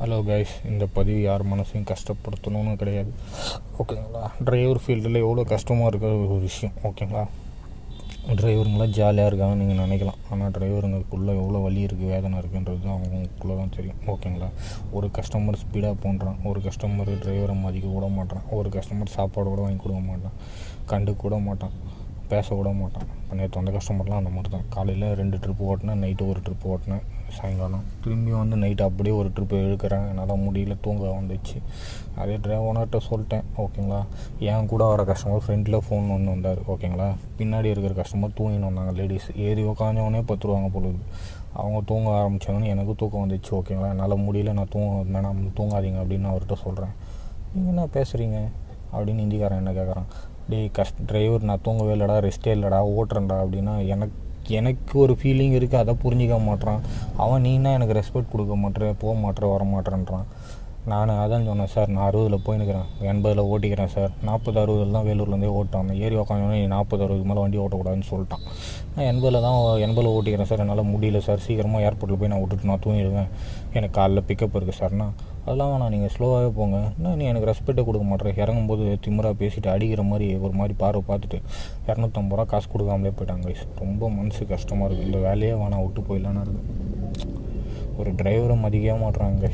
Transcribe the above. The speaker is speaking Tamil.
ஹலோ கைஸ், இந்த பதிவு யார் மனசையும் கஷ்டப்படுத்தணும்னு கிடையாது, ஓகேங்களா. டிரைவர் ஃபீல்டில் எவ்வளோ கஷ்டமாக இருக்கிற ஒரு விஷயம், ஓகேங்களா. டிரைவருங்களாம் ஜாலியாக இருக்காங்கன்னு நீங்கள் நினைக்கலாம், ஆனால் டிரைவருங்களுக்குள்ளே எவ்வளோ வலி இருக்குது, வேதனை இருக்குன்றது அவங்களுக்குள்ளே தான் தெரியும், ஓகேங்களா. ஒரு கஸ்டமர் ஸ்பீடாக போன்றான், ஒரு கஸ்டமர் டிரைவரை மதிக்க கூட மாட்டான், ஒரு கஸ்டமர் சாப்பாடு கூட வாங்கி கொடுக்க மாட்டான், கண்டு கூட மாட்டான், பேச கூட மாட்டான். இப்போ நேற்று வந்த கஸ்டமர்லாம் அந்த மாதிரி தான். காலையில் 2 ட்ரிப்பு ஓட்டினேன், நைட்டு ஒரு ட்ரிப்பு ஓட்டினேன், சாயங்காலம் திரும்பி வந்து நைட்டு அப்படியே ஒரு ட்ரிப்பு இழுக்கிறேன். என்னால் முடியல, தூங்க வந்துச்சு. அதே ஓனர்கிட்ட சொல்லிட்டேன், ஓகேங்களா. என் கூட வர கஸ்டமர் ஃப்ரெண்டில் ஃபோன் ஒன்று வந்தார், ஓகேங்களா. பின்னாடி இருக்கிற கஸ்டமர் தூங்கின்னு வந்தாங்க, லேடிஸ். ஏறி உக்காஞ்சவொடனே பத்துருவாங்க பொழுது. அவங்க தூங்க ஆரம்பித்தோன்னே எனக்கு தூக்கம் வந்துச்சு, ஓகேங்களா. என்னால் முடியல, நான் வேணாம் தூங்காதீங்க அப்படின்னு அவர்கிட்ட சொல்கிறேன். நீங்கள் என்ன பேசுகிறீங்க அப்படின்னு ஹிந்திக்காரன் என்ன கேட்குறான். டிரைவர் நான் தூங்கவே இல்லைடா, ரெஸ்ட்டே இல்லைடா, ஓட்டுறேன்டா அப்படின்னா எனக்கு ஒரு ஃபீலிங் இருக்குது, அதை புரிஞ்சிக்க மாட்டேறான் அவன். நீனா எனக்கு ரெஸ்பெக்ட் கொடுக்க மாட்டேற, போக மாட்டேற, வர மாட்டேன்றான். நான் அதான் சொன்னேன், சார் நான் 60 போயின்னுக்கிறேன், 80 ஓட்டிக்கிறேன் சார். 40-60 தான் வேலூர்லேருந்தே ஓட்டான். ஏறி உக்காந்தோன்னே நீ 40-60 மேலே வண்டி ஓட்டக்கூடாதுன்னு சொல்லிட்டான். நான் 80 ஓட்டிக்கிறேன் சார், என்னால் முடியல சார், சீக்கிரமாக ஏர்போர்ட்டில் போய் நான் விட்டுட்டு நான் தூங்கிடுவேன், எனக்கு காலைல பிக்கப் இருக்குது சார்னா. அதெல்லாம் வேணாம், நீங்கள் ஸ்லோவாகவே போங்க. என்ன நீ எனக்கு ரெஸ்பெக்டே கொடுக்க மாட்டேன். இறங்கும்போது திமிராக பேசிவிட்டு அடிக்கிற மாதிரி ஒரு மாதிரி பார்வை பார்த்துட்டு 250 ரூபா காசு கொடுக்காமலே போயிட்டாங்க. ரொம்ப மனசு கஷ்டமாக இருக்குது. இந்த வேலையே வேணாம், விட்டு போயிடலான்னு இருக்குது. ஒரு டிரைவரை மதிக்கவே மாட்டுறாங்க.